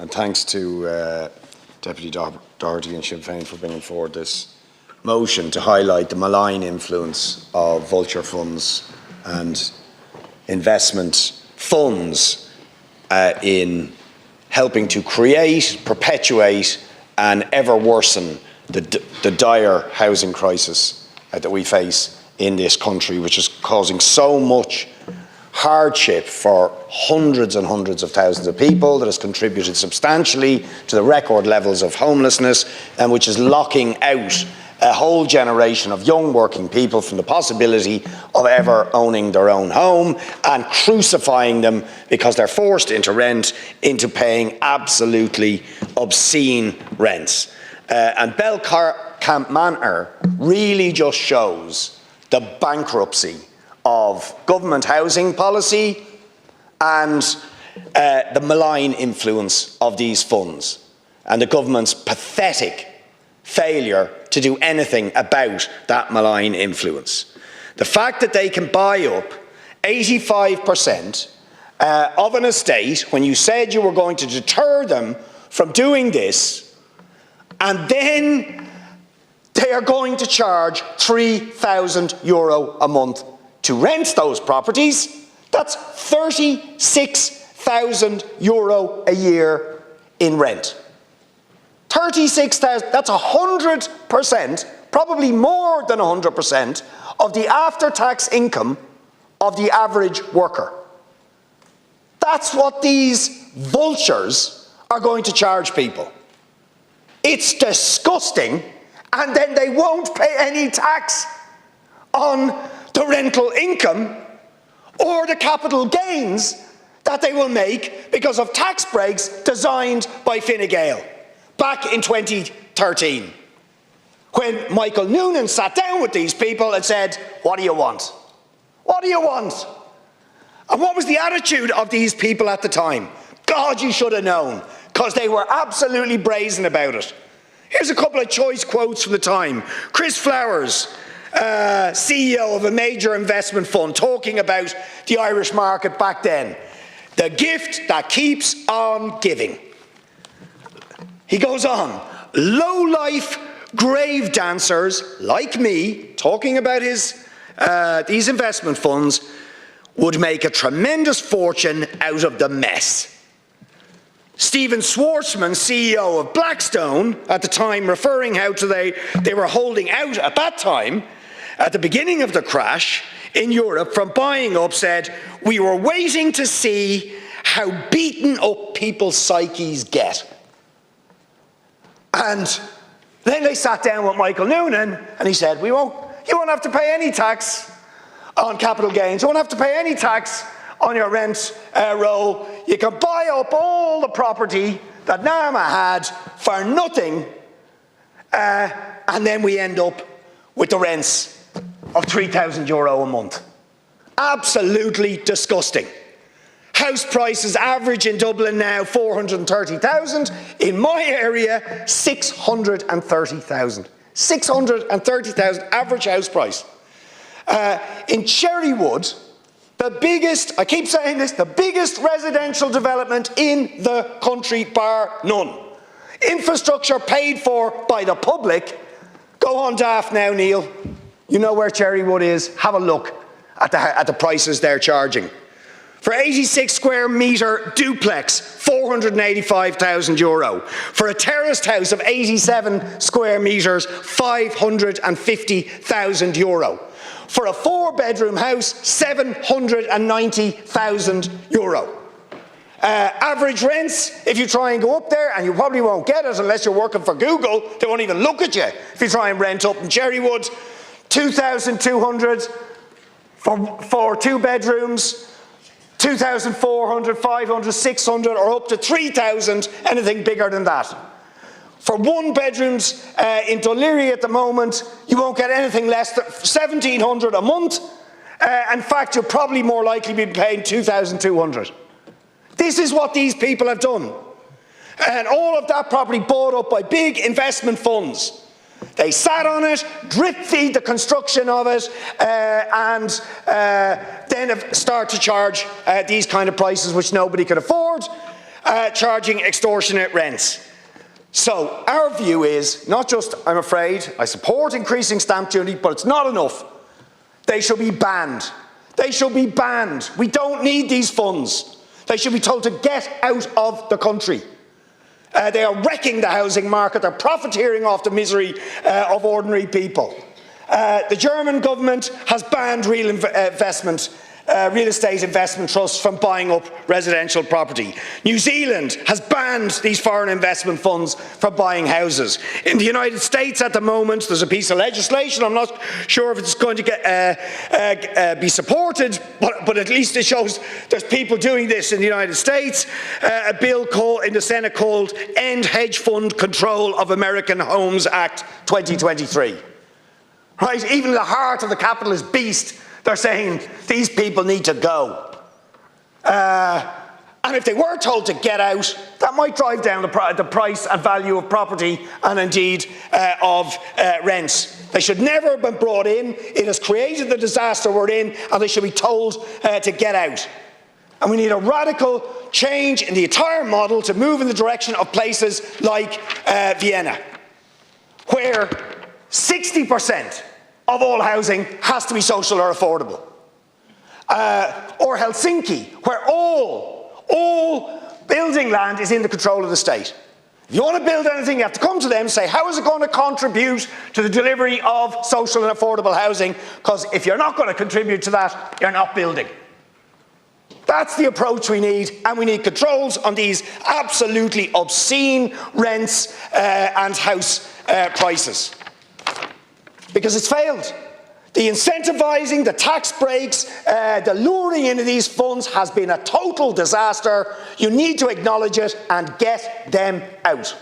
And thanks to Deputy Doherty and Sinn Féin for bringing forward this motion to highlight the malign influence of vulture funds and investment funds in helping to create, perpetuate and ever worsen the dire housing crisis that we face in this country, which is causing so much hardship for hundreds and hundreds of thousands of people, that has contributed substantially to the record levels of homelessness, and which is locking out a whole generation of young working people from the possibility of ever owning their own home, and crucifying them because they're forced into rent, into paying absolutely obscene rents. And Belcamp Manor really just shows the bankruptcy of government housing policy and the malign influence of these funds, and the government's pathetic failure to do anything about that malign influence. The fact that they can buy up 85% of an estate when you said you were going to deter them from doing this, and then they are going to charge €3,000 a month to rent those properties. That's €36,000 a year in rent. 36,000, that's 100%, probably more than 100% of the after-tax income of the average worker. That's what these vultures are going to charge people. It's disgusting, and then they won't pay any tax on the rental income or the capital gains that they will make because of tax breaks designed by Fine Gael back in 2013, when Michael Noonan sat down with these people and said, "What do you want? What do you want?" And what was the attitude of these people at the time? God, you should have known, because they were absolutely brazen about it. Here's a couple of choice quotes from the time. Chris Flowers, CEO of a major investment fund, talking about the Irish market back then. The gift that keeps on giving. He goes on, low-life grave dancers like me, talking about these investment funds, would make a tremendous fortune out of the mess. Stephen Schwarzman, CEO of Blackstone, at the time referring how they were holding out at that time, at the beginning of the crash in Europe, from buying up, said, "We were waiting to see how beaten up people's psyches get." And then they sat down with Michael Noonan and he said, you won't have to pay any tax on capital gains. You won't have to pay any tax on your rent roll. You can buy up all the property that Nama had for nothing, and then we end up with the rents of €3,000 a month. Absolutely disgusting. House prices average in Dublin now 430,000. In my area, 630,000. 630,000 average house price. In Cherrywood, the biggest, I keep saying this, the biggest residential development in the country bar none. Infrastructure paid for by the public. Go on daft now, Neil. You know where Cherrywood is. Have a look at the prices they're charging. For 86 square metre duplex, €485,000. For a terraced house of 87 square metres, €550,000. For a 4-bedroom house, €790,000. Average rents, if you try and go up there, and you probably won't get it unless you're working for Google, they won't even look at you if you try and rent up in Cherrywood, 2,200 for 2 bedrooms, 2,400, 500, 600, or up to 3,000, anything bigger than that. For 1 bedrooms in Dunleary at the moment, you won't get anything less than 1,700 a month. In fact, you'll probably more likely be paying 2,200. This is what these people have done. And all of that property bought up by big investment funds. They sat on it, drip-feed the construction of it, and then start to charge these kind of prices which nobody could afford. charging extortionate rents. So our view is not just, I'm afraid, I support increasing stamp duty, but it's not enough. They should be banned. They should be banned. We don't need these funds. They should be told to get out of the country. They are wrecking the housing market. They're profiteering off the misery of ordinary people. The German government has banned real estate investment trusts from buying up residential property. New Zealand has banned these foreign investment funds from buying houses. In the United States at the moment, there's a piece of legislation, I'm not sure if it's going to be supported, but at least it shows there's people doing this in the United States. A bill in the Senate called End Hedge Fund Control of American Homes Act 2023. Right? Even in the heart of the capitalist beast, they're saying these people need to go. And if they were told to get out, that might drive down the price and value of property and indeed of rents. They should never have been brought in. It has created the disaster we're in, and they should be told to get out. And we need a radical change in the entire model to move in the direction of places like Vienna, where 60% of all housing has to be social or affordable. Or Helsinki, where all building land is in the control of the state. If you want to build anything, you have to come to them and say, how is it going to contribute to the delivery of social and affordable housing? Because if you're not going to contribute to that, you're not building. That's the approach we need, and we need controls on these absolutely obscene rents and house prices. Because it's failed. The incentivising, the tax breaks, the luring into these funds has been a total disaster. You need to acknowledge it and get them out.